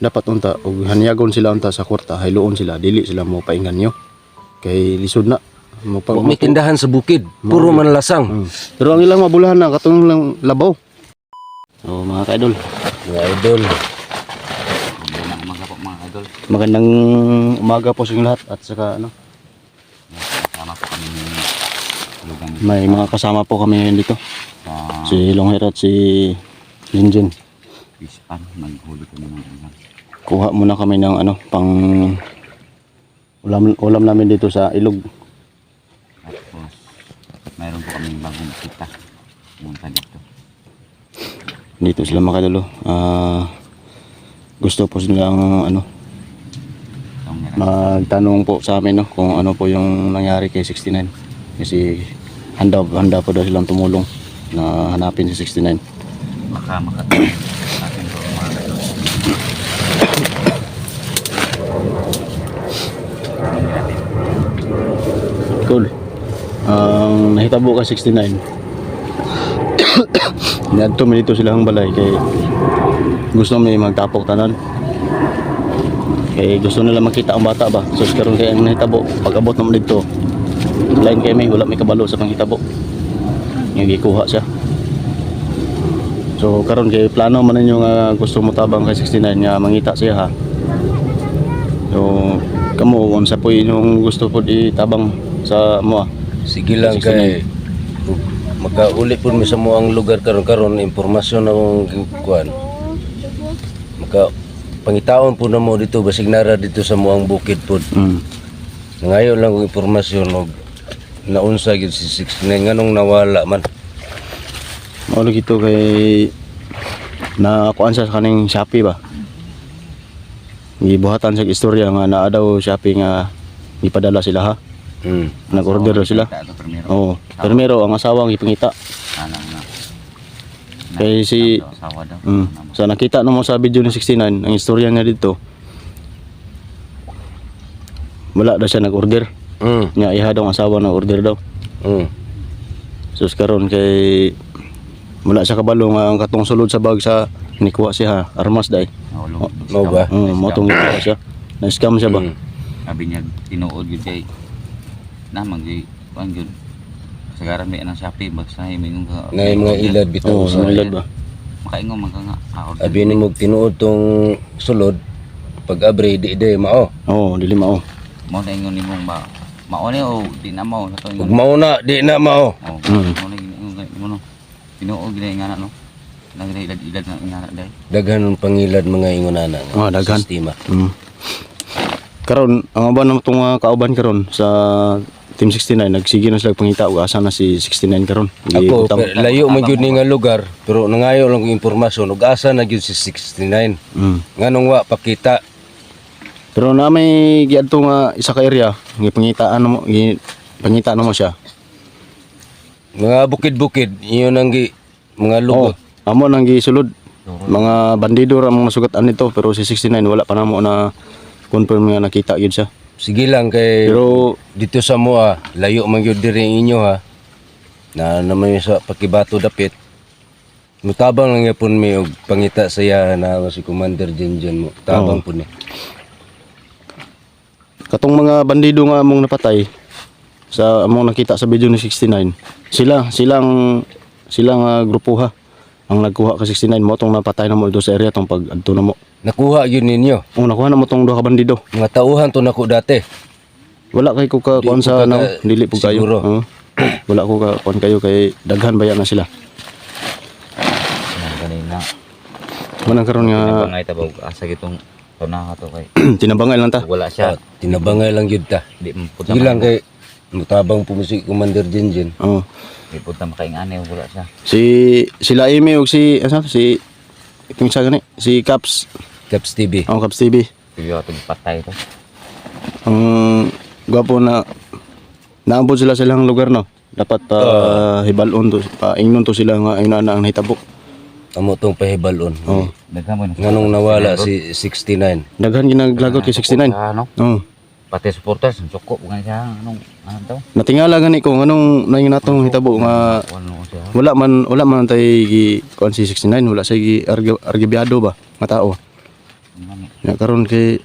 dapat unta ug hanyagon sila unta sa kwarta, hayloon sila, dili sila mo paingan nyo. Kay lisod na. May tindahan sa bukid, puro manlasang. Pero ang ilang mabulahan na katong lang labaw. So mga ka-idol, Mga idol, Umaga po mga idol. magandang umaga po sa inyong lahat at saka ano, Kasama po kami ng lugang may mga kasama po kami ngayon dito. sa Si Longher at si Linjen. fish pan. Naghuli kami ng ulam. Kuha muna kami ng ano, pang ulam namin dito sa ilog. Tapos mayroon po kami bagong kita. Pumunta dito. Dito sila makadulo. Gusto po silang ano, Itong meron. magtanong po sa amin no, kung ano po yung nangyari kay 69. Kasi handa po daw silang tumulong na hanapin si 69. Baka makatulong sa atin po mga idol. Cool. Ang nahitabo ka 69. Niadto man dito silang balay kay gusto may magtapok tanan. Kay gusto nila makita ang bata ba. So karon kay ang nahitabo pag abot naman dito. Lain kay may wala may kabalo sa panghitabo. Yung gikuha siya. So karon kay plano man ninyo nga gusto mo tabang kay 69 nga mangita siya ha. So kamo unsa po inyong gusto po itabang sa mo? sige lang kay makauli po mi sa muang lugar karon impormasyon akong kuan. Pangitaon po na mo dito basig nara dito sa muang bukid po. Ngayon lang kong impormasyon og naunsa gyud si 69 nganong nawala man. Mao gito kay nakuan sa kaning Shopee ba. Gibuhatan sa istorya nga naa daw Shopee nga ipadala sila ha. Nag-order daw sila. Kita ito primero. Oo. Primero ang asawang ipangita. Sana na. Kay si Asawa daw. sa nakita na mo sa video ni 69 ang istorya niya dito. Wala daw siya nag-order. Nya iha daw ang asawa nag-order daw. Sus karon kay wala siya kabalo nga ang katong sulod sa bag sa nikuha siya armas dai. Mao ba? Mo tong nikuha siya. Na-scam siya ba? Sabi niya tinuod yun kay namang di kuan yun. Sagaran may anang Shopee basta himingong ka. Ngay mga ilad bitaw Oo, sa sa ilad ba? Makaingon man ka nga. abi ni mo tinuod tong sulod pag abre di mao. Oo, dili mao. Mo na ingon nimong ba. Mao ni o di na mao na to Ug ingon. mao na di na mao. Oh, mo na ingon kay mo no. Tinuod gid nga na no. Nang ilad na nga dai. Daghan ng pangilad mga ingonana. Daghan. Sistema. Karon ang uban na itong kauban karon sa Team 69 nagsige na sila pangita ug asa na si 69 karon. Ako layo man gyud ni nga lugar pero nangayo lang kong impormasyon ug asa na gyud si 69. Nganong wa pakita. Pero na may giadto nga isa ka area, gipangitaan mo, pangita mo siya. Mga bukid-bukid iyon ang mga lugot. Amo nang gisulod. Mga bandido ra mga masugatan nito pero si 69 wala pa namo na confirm nga nakita gyud siya. Sige lang kay Pero dito sa mua layo man gyud diri inyo ha. Na naman sa pakibato dapit. Mutabang lang yapon mi og pangita saya na si Commander Jenjen mo. Tabang po ni. katong mga bandido nga among napatay sa among nakita sa video ni 69. Silang grupo ha. Ang nagkuha ka 69 mo tong napatay na mo dito sa area tong pag adto na mo. Nakuha gyud ninyo. Nakuha na mo tong duha ka bandido. Mga tauhan to nako dati. Wala kay ko ka kuan sa ko dili po kayo. siguro. Wala ko ka kuan kayo kay daghan bayan na sila. Kanina. Manang karon nga Bangay ta bag asa gitong tuna to kay. tinabangay lang ta. Wala siya. Tinabangay lang gyud ta. Di puta. Sige lang kay mutabang po si Commander Jenjen. Oo. Di puta makaingani wala siya. Sila Amy ug si si itong isa gani si Caps. Caps TV. Caps TV. Tiyo atong patay to. Ang gwapo na naabot sila sa ilang lugar no. Dapat hibalon to ingnon to sila nga ayun na ang nahitabo. Amo tong pahibalon. Oo. Daghan mo Nganong nawala si 69. Daghan ginaglagot kay 69. Ano? Oo. Pati supporters suko nga siya anong to? Natingala gani ko nganong naing natong hitabo nga Ano siya? wala man tay gi kuan si 69 wala say gi argibyado ba nga tao. Nya karon kay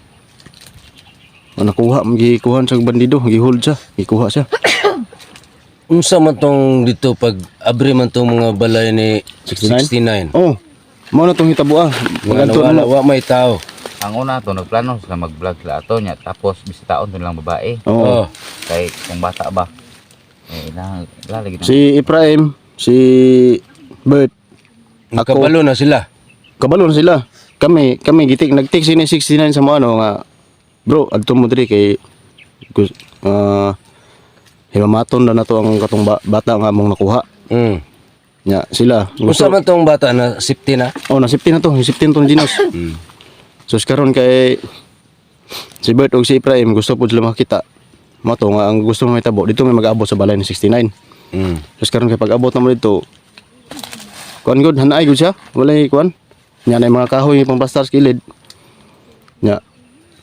nakuha gikuhan sa bandido, gihold siya, gikuha siya. Unsa man tong dito pag abri man tong mga balay ni 69? 69? Oh. Mao na tong hitabo ah. Mga Magadto nawala, na. wa may tao. Ang una to nagplano sila mag-vlog sila ato nya tapos bisitaon to lang babae. Oh. Oh. Kay kung bata ba. Lalagi na. Si Ibrahim, si Bert, Nakabalo na sila. kabalo na sila. Kami gitik nagtik sini 69 sa mga ano nga. Bro, adto mo diri kay himamaton na nato ang katong bata nga mong nakuha. Mm. Nya sila. Unsa man tong bata na safety na? Oh, na 15 na to, 15 to ni Ginos. Mm. So karon kay si Bert ug si Ibrahim gusto pud sila makita. Mo to nga ang gusto mo itabo dito may mag-abot sa balay ni 69. Mm. So karon kay pag-abot na mo dito kuan gud hanay gud siya. Walay kuan. Nya na mga kahoy pang plastar sa kilid. Nya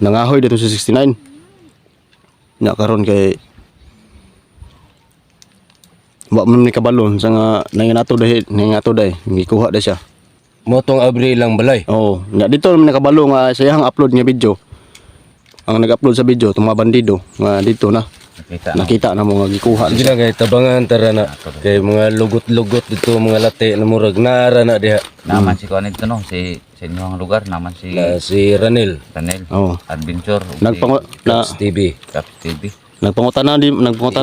nangahoy dito sa 69. Nya karon kay wa man ni kabalon sa nga nangingato dahi gikuha da siya. Mo tong abri lang balay. Oo. Nga dito naman nakabalo nga sa iyang upload nga video. Ang nag-upload sa video itong mga bandido nga dito na. Nakita na mo nga gikuha na Sige siya. na kay tabangan tara na. Kay mga lugot-lugot dito mga late na murag naara na diha. Naman si kuan ito no, si sa inyong lugar naman si Na si Ranel, Ranel Oo. Adventure ug Caps TV. Caps TV. Nagpangutana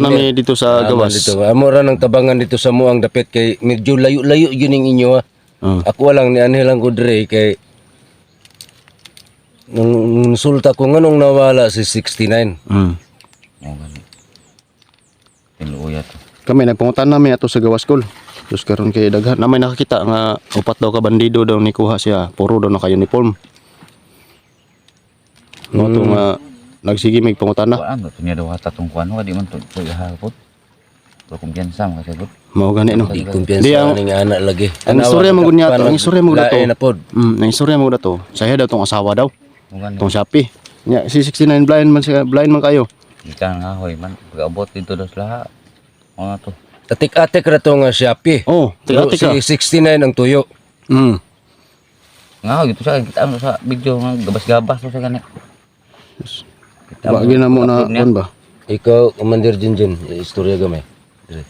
mi dito sa gawas. Dito. Amo ra ng tabangan dito sa muang dapit kay medyo layo-layo yun ang inyo ha. Oo. Ako lang ni anil lang ko dire kay nung sulta ko nganong nawala si 69. Mm. Mo gani. Tinuya to. Kami nagpangutana mi ato sa gawas kol. Tapos karon kay daghan na may nakakita nga upat daw ka bandido daw ni kuha siya. Puro daw naka uniform. No to nga nagsige mig pangutana. Kuan to niya daw hata tong kuan wa di man to hapot. To kumpiyansa mo kasi bud. Mao gani no. Di Di kumpiyansa ang ning anak lagi. ang istorya mo gud niya to, ang istorya mo gud to. Lain na pod. Ang istorya mo gud to. Saya daw tong asawa daw. Mo gani. Tong Shopee. Nya si 69 blind man kayo. Kita nga hoy man pag-abot dito daw sila. Ano to? Atik-atik ra to nga Shopee. Oh, Pero tika-tika. si 69 ang tuyo. Nga gitu sa kita ano sa video nga gabas-gabas to sa gani. Wa gina mo na kon ba? Ikaw, Commander Jinjin, istorya gamay. Dire.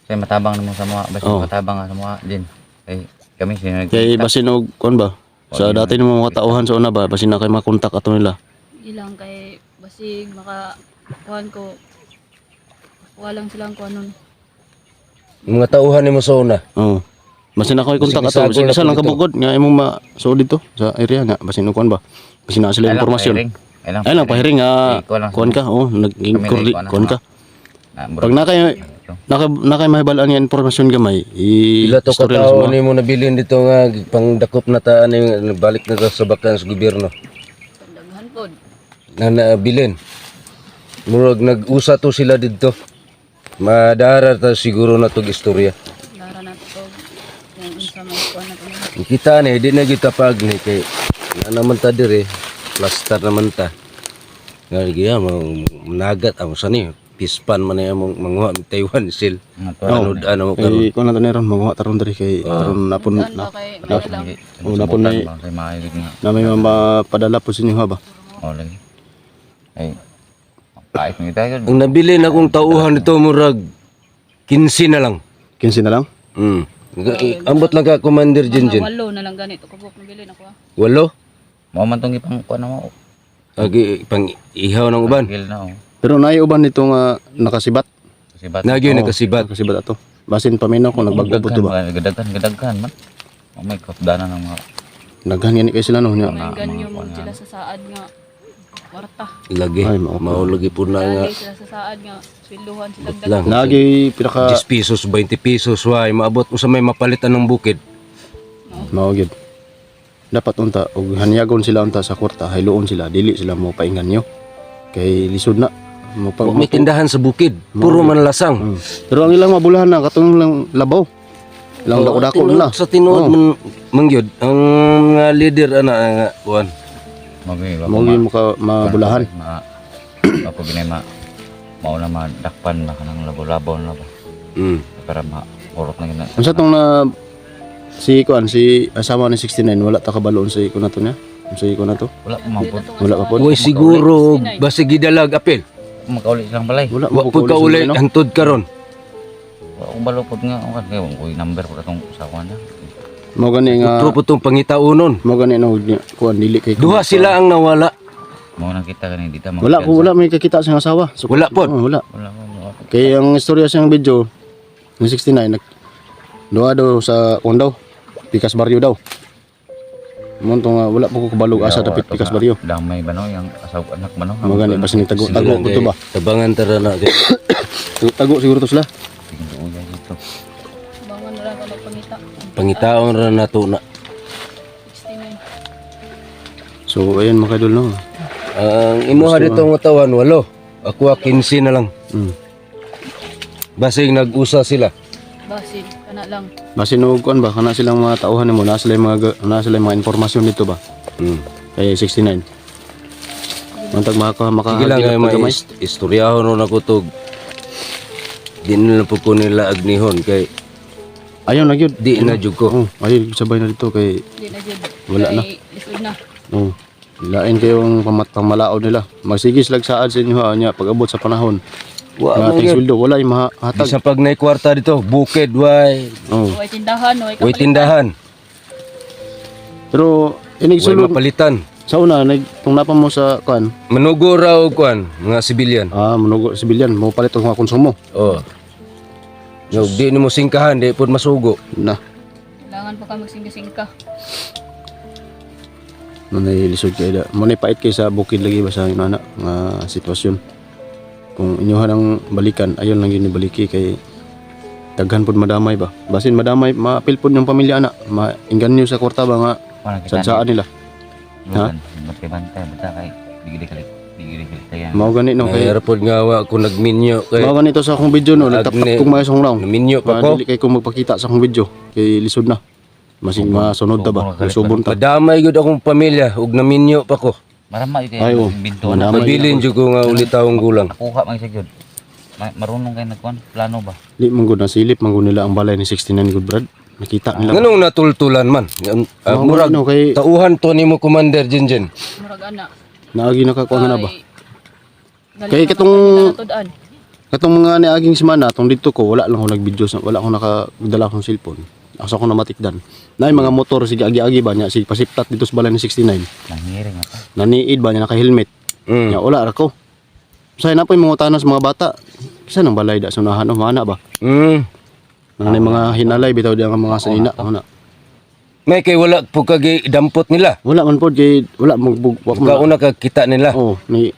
Kaya matabang naman sa mga basta Oh. matabang nga sa mga din. Kay kami sinag Kay basin og kon ba? Sa dati ni mga katauhan sa una ba, basin na kay makontak ato nila. Ilang kay basig makakuhan ko walang silang kuhanon. Mga tauhan ni mo sa una. Oo. Basin na koy kontak ato, Sige, basin sagol isa na lang po dito. kabukod nga imong ma dito sa area nga basin og kon ba. Basin na sila impormasyon. Ay lang pahiring nga kon ka, oh, kon ka. Pag nakay mahibalaan nga impormasyon gamay, Ila to istorya na sa katao mga. ni mo nabilin dito nga pangdakop na taan ni balik na to sa bakan sa gobyerno. Daghan pod. Na nabilin. Murag nag-usa to sila dito. Madara ta siguro na tog istorya. Lara na to yung unsa may kuhan na to. Kita ni di na kita pag ni kay na naman ta dire plaster naman ta. Nga giya managat ang sani pispan man ay among manguha ng Taiwan sil. Ano mo karon. Kay kon na to ni ron magwa taron diri kay taron napon Daghan na ba kay may lang. Oh, napon na kay maayos nga. na may mapadala po sa inyo ha ba. Oh lagi. Ay. Kahit mo tayo. Ang nabilin akong tauhan dito murag 15 na lang. 15 na lang. Ambot lang ka Commander Mga Jinjin. walo na lang ganito kabuk nabili na ko. Walo. Mo man tong ipang kuan mo. Agi pang ihaw ng uban. Gil na oh. Pero naay uban nito nga nakasibat. Kasi bat. Nagyo nakasibat. Nakasibat ato. Basin paminaw ko nagbagbo to ba. Gadaghan man. Oh my god, dana ng mga Naghan gani kay sila no nya. May ganyo mo sila sa saad nga kwarta. Lagi. Ay, mao. Maulagi po na nga. Lagi sila sa saad nga sweldohan sila Lang. Lagi pinaka 10 pesos, 20 pesos, why maabot mo sa may mapalitan ng bukid. mao gyud. Dapat unta og hanyagon sila unta sa kwarta, hayloon sila, dili sila mo paingan nyo. Kay lisod na mo pa. May tindahan sa bukid, puro manlasang. Pero ang ilang mabulahan na katong lang labaw. Ilang dako-dako nila. Sa tinuod mangyod ang mga leader ana nga kuan. Mao gyud mo ka mabulahan. Ako ginay mao na madakpan na kanang labo-labo na ba. Mm. Para ma urot na gina. Unsa tong na Si kuan si asawa ni 69 wala ta kabaloon si kuno to niya. Si kuno to. Wala pa mampod. Wala pa pod. Uy, siguro basta gidalag apil. Makauli silang balay. Wala Wa mo pud ka uli no? hantod karon. Wala akong balupod nga. Ako kaya ko number ko itong usawa na. Mo gani nga Utro po tong pangitaunon. mo gani no kuan dili kay Duha sila ang nawala. Mo nang kita kanina dito. Wala ko wala may kakita sa asawa. So, Wala pod. wala. Wala ko. Kay ang istorya siyang video ni 69 nag doa daw sa kuan daw Pikas Barrio daw. Monto nga wala po ko kabalog asa dapit Pikas Barrio. Damay ba no? Yung asawa anak ba no? Mo gani basta ni tago Sige tago lang ko kay to ba. tabangan tara na kay. Tago siguro to sila. Tingin ko dito. Bangon na lang ako pangita. Pangitaon ra na to na. 69. So ayun mga idol no. Ang imuha dito nga tawan 8. Ako 15 na lang. Basig nag-usa sila. Basin, kana lang. Basin og kuan ba kana silang mga tauhan nimo na sila yung na sila yung mga informasyon dito ba. Kay 69. Mantag maka Sige lang may istoryahon ron ako to. Di na po ko nila agnihon kay ayaw na gyud. di na jud ko. Oh, ayaw sabay na dito kay Di na jud. Wala na. Lisod na. oh. Lain kayong pamalaod nila. Magsigis lag saad sa inyo ha nya pag abot sa panahon. Wa Nga mo ating gyud. sweldo wala yung Di mahatag. sa pag nay kwarta dito, bukid way Oh. Way tindahan, way way tindahan, Pero inig way sulod mapalitan. sa una kung napa mo sa kuan Manugo raw kuan mga sibilyan. manugo sibilyan mo palit og mga konsumo. Oh. Yo di nimo singkahan di pud masugo. Na Kailangan pa ka magsingka-singka. manay lisod kay da. Mo pait kay sa bukid lagi ba sa inana nga sitwasyon. Kung inyohan ang balikan ayon lang yun baliki kay daghan pud madamay ba. Basin madamay maapil pud yung pamilya ana. Mainganyo sa kwarta ba nga Wala kita. sadsaan nila. Ha? Bantay bata kay digili-kalik tayan. Mao gani no kay Mayroon pud nga wa ko nagminyo kay mao ganito sa akong video no nagtapat Agne. kong may song round. naminyo pa ko. Dili kay ko magpakita sa akong video kay lisod na. Masing masunod ta ba? Subon ta. Padamay gud akong pamilya ug naminyo pa ko. Marama yun Ay, kayo oh. binto. Madamay. Mabilin jud ko nga uli taong gulang. Nakuha man siya yun. Marunong kayo nagkuhan. Plano ba? Di man gud nasilip man gud nila ang balay ni 69 good brad. Nakita nila. Nganong natultulan man? Mao Murag no kay tauhan to nimo Commander Jinjin. Murag ana. naagi nakakuha na ba? Galing Kay na katong- tudaan. Katong mga niaging semana tong dito ko wala lang ako nag-video wala akong nakadala akong cellphone. Asa ko na matikdan. Nay mga motor sige agi-agi ba niya si pasiptat dito sa balay ni 69. Nangiring ata. Naniid ba niya naka-helmet. Mm. Nya wala ra ko. Say na po yung mga tanas mga bata. Kisa nang balay da sunahan no mana ba? Nanay mga hinalay bitaw di ang mga sanina ana. May kay wala po kagi dampot nila. Wala man pod kay wala magbugwak mo. Kauna kakita nila. Oh, ni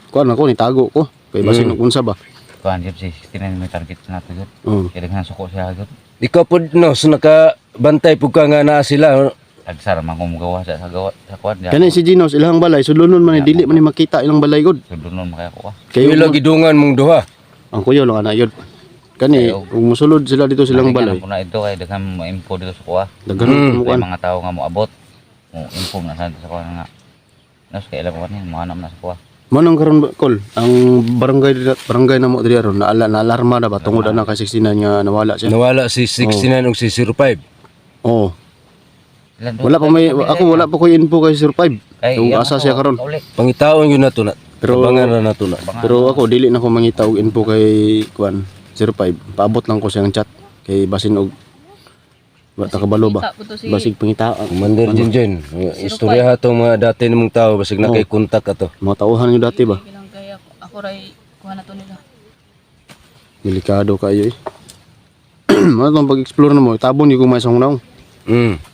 kuan ako ni tago ko. Kay basin unsa ba? Kuhan yun si 69 may target na ito yun. Oh. Kaya naghan suko siya yun. Ikaw po no, so nakabantay po ka nga na sila. Agsara man kung gawa sa gawa sa kuhan. Kani si Ginos ilahang balay sudlonon man ni dili man ni makita ilang balay gud. Sudunon makaya ko ah. Kay Kayo gidungan mong duha. ang kuya lang ana yun. Kani kung musulod sila dito silang balay. Ko na ito kay daghan mo info dito sa kuha. Daghan mo Kay kuan. mga tao nga mo abot. Mo info na sa kuha nga. Nas kay ilang kuha niya mga anak na sa kuha. Manong karon kol ang barangay na mo diri aron na alarma na ba tungod ana kay 69 nga nawala siya. Nawala si 69 ug si 05. Oh. Ilan doon? Wala pa may ako wala pa ko info kay Sir 5. Ay, Yung iyan asa ako, siya karon. kauli. Pangitaon yun na to na. Pero- Tabangan na to na. Pero ako dili na ko mangita og info kay kuan 05. Paabot lang ko siyang chat kay basin og wa ta kabalo ba. Kita po to si Basig pangita Commander Jinjin, istorya hatong mga dati nimong tao basig na kay kontak ato. mga tauhan yung dati ba. Kilang kaya ako ray kuha na to nila. Delikado kayo eh. Ano tong pag-explore na mo, tabon yung kumay sa hunang.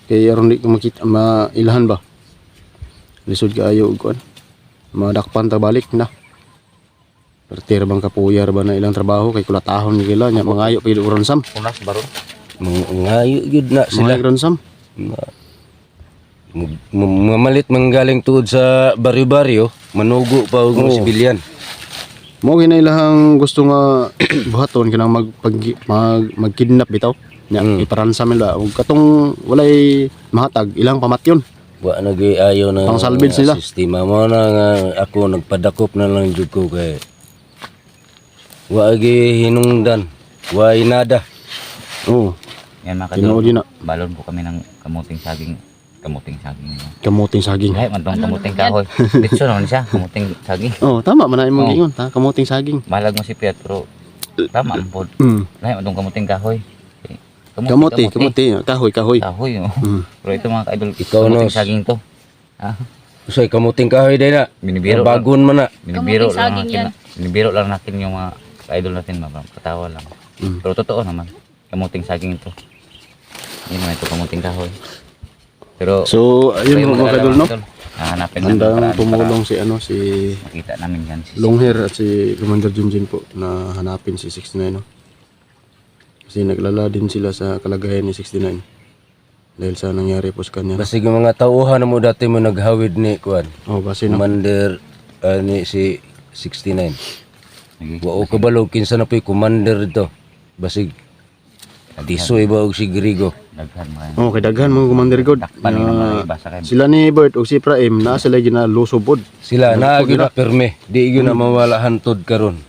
Kay aron di ko makita, mailahan ba? Lisod kaayo og kuan. Madakpan ta balik na. Pertir bang kapuyar ba na ilang trabaho kay kulatahon ni kila nya mangayo pa uron sam. Punas baron. Ngayo gid na Sila sila. ron sam. Mamalit manggaling tuod sa baryo-baryo, manugo pa og mga sibilyan. Mo ginailang gusto nga buhaton kanang magkidnap bitaw. Nya iparansam nila ug katong walay mahatag ilang pamatyon. Wa na gyud ayo na Pang salvage nila. sistema mo na nga ako nagpadakop na lang jud ko kay wa gi hinungdan, wa inada. Oh. Yan mga Tinuod kadol. yun na. Balon po kami ng kamuting saging. Kamuting saging. Kamuting saging. Lahat man tong Ano kamuting naman yan? kahoy. Bitso naman siya, kamuting saging. Oh, tama man na imong Oo. giingon ta, kamuting saging. Balag mo si Piat pero tama ang pod. Mm. Lahat man tong kamuting kahoy. Kamuti. Kahoy. Kahoy. Oh. Mm. Pero ito mga kaidol, Ikaw, kamuting Nos. saging to. Ah, Usay kamuting kahoy day na. binibiro lang. Bagon man na. Binibiro Kamuting lang saging natin. yan. Binibiro lang natin yung mga idol natin, mga katawa lang. Mm. Pero totoo naman, kamuting saging ito. Yun naman ito, kamuting kahoy. Pero, So, ayun mga kadol, no? Hanapin namin Handang paraan tumulong si ano si para makita namin yan. Longhair at si Commander Junjin po na hanapin si 69, no? Kasi naglala din sila sa kalagayan ni 69 dahil sa nangyari po sa kanya. Basig yung mga tauhan na mo dati mo naghawid ni Kuan. Oh, kasi no. Commander ni si 69. Sige. Wa o kabalog kinsa na po'y commander dito. Basig Disoy ba og si Grigo. Daghan mga Oh, kay daghan mga Commander God. Dakpan yung mga iba sa kayo. Sila ni Bert o si Praim na sila gina lusubod. Sila naagyo na perme. Di gyud na mawala hantod karon.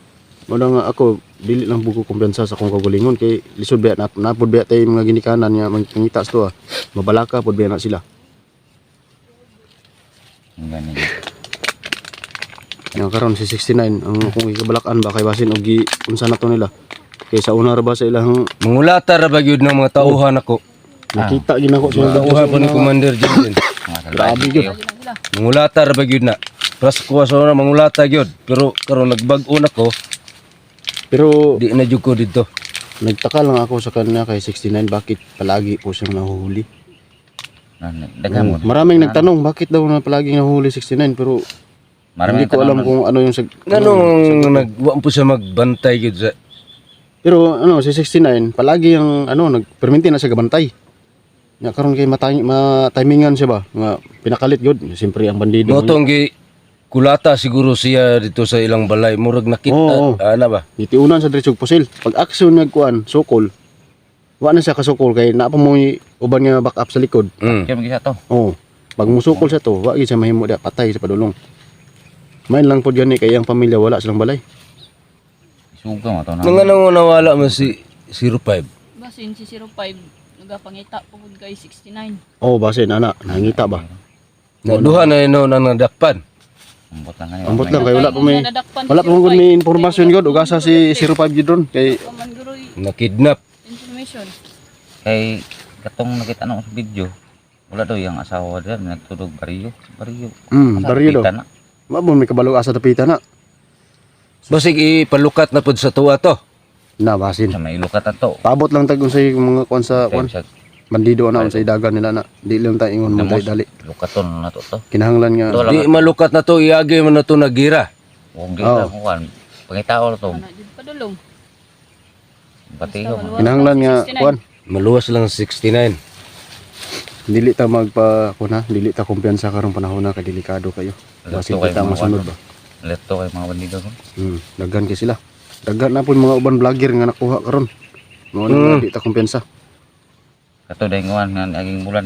Wala nga ako dili lang buko kumpiyansa sa akong kagalingon kay lisod ba na pud ba tay mga ginikanan nga mangita to mabalaka pud ba na sila. Yung ganun. Yang karon si 69 ang kung ikabalakan ba kay basin og unsa na to nila. Kay sa una ra ba sa ilang Mangulata ra ba gyud ng mga tauhan ako. nakita gid nako Mga tauhan po ni Commander Jin. Mga Grabe salbahe yun. kayo. Sila. Mangulata ra ba gyud na. Prasko sa na mangulata gyud. Pero karon nagbag-o na ko, Pero di na jud ko dito. nagtaka lang ako sa kanya kay 69 bakit palagi po siyang nahuhuli. Daghan mo. Maraming nagtanong bakit daw na palagi nahuhuli 69 pero hindi ko alam kung ano yung Nganong nagwa po siya magbantay gyud sa pero ano si 69 palagi yung ano nagperminti na siya gabantay. Nya karon kay matimingan siya ba nga pinakalit gyud siyempre ang bandido. Motong gi kulata siguro siya dito sa ilang balay murag nakita Oo. ana ba. Gitiunan sa diretsog pusil. Pag action nagkuan sukol. Wa na siya kasukol kay naa pa mo uban nga back up sa likod. Mm. Kaya magisa to. Oh. Pag musukol siya to, wa gyud siya mahimo da patay sa padulong. Main lang pod gani kay ang pamilya wala silang balay. Isuga mo to na. Nang anong nawala man si 05. Basin si 05 nagapangita po pud kay 69. Oh, basin ana, nangita ba? Na duha na ino nang nadakpan. Ambot lang kayo. Ambot lang kay wala pa may Nadakpan si wala pa mo 05. may impormasyon gud ug asa si 05 gid ron kay Paman guroy Nakidnap. information. Kay katong nakita na ko sa video. Wala daw yung asawa diyan nagtulog bariyo. Bariyo. baryo daw. Kita na. Mabon may kabalog asa tapitan na. Basig ipalukat na pod sa tuwa to. Na basin. Sa may lukat na to. Paabot lang tag unsay mga kuan sa kuan. Sa Bandido na unsay dagan nila na. Di lang ta ingon mo dali. lukaton na to to. Kinahanglan nga Wala Di malukat na to iagi man na to nagira. Huwag Oh. din na kuhan. Pangitao na to. Ana jud padulong. Batiyo. kinahanglan nga kuan. Maluwas lang 69. Dili ta magpa kuan ha, dili ta kumpiyansa karong panahon na kay delikado kayo. Basin Leto kayo kita mga masunod ano. ba. Leto kay mga bandido ko. Daghan kay sila. Daghan na pud mga uban vlogger nga nakuha karon. Mo na di ta kumpiyansa. Kato dahil nguan nga aging bulan.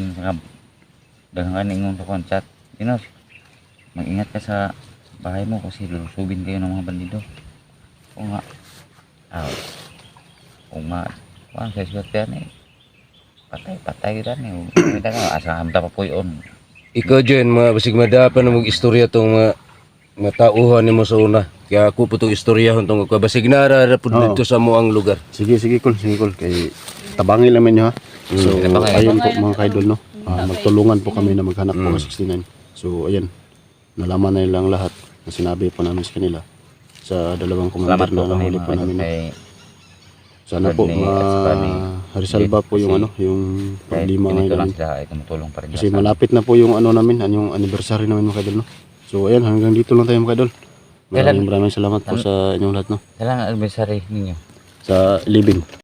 Dagang ingon sa kuhan chat. Dinos, mag-ingat ka sa bahay mo kasi lulusubin kayo ng mga bandido. Kung nga, kung nga, kuhan sa swerte yan eh. Patay kita eh. Kita nga, asa hamta pa po yun. Ikaw Jen, mga basig madapan na mag-istorya tong mga tauhan nimo sa una. Kaya ako po itong istoryahon tong ako. Basig narara po Oo. dito sa muang lugar. Sige kul kay tabangin naman nyo ha. So Tabangin. ayun po mga kaidol no. Magtulungan po kami na maghanap po ng 69. So ayan. Nalaman na nilang lahat na sinabi po namin sa kanila sa dalawang Salamat commander po na kami nahuli mga po namin. No? kay Sana po Rodney at saka ni ma-resolve po yung kasi ano, yung problema ganito lang ngayon. sila ay tumutulong pa rin Kasi sila sa malapit na po yung ano namin, yung anniversary namin mga kaidol no. So ayan, hanggang dito lang tayo mga kaidol. Maraming salamat po sa inyong lahat no. kailangan adversary ninyo. Sa living.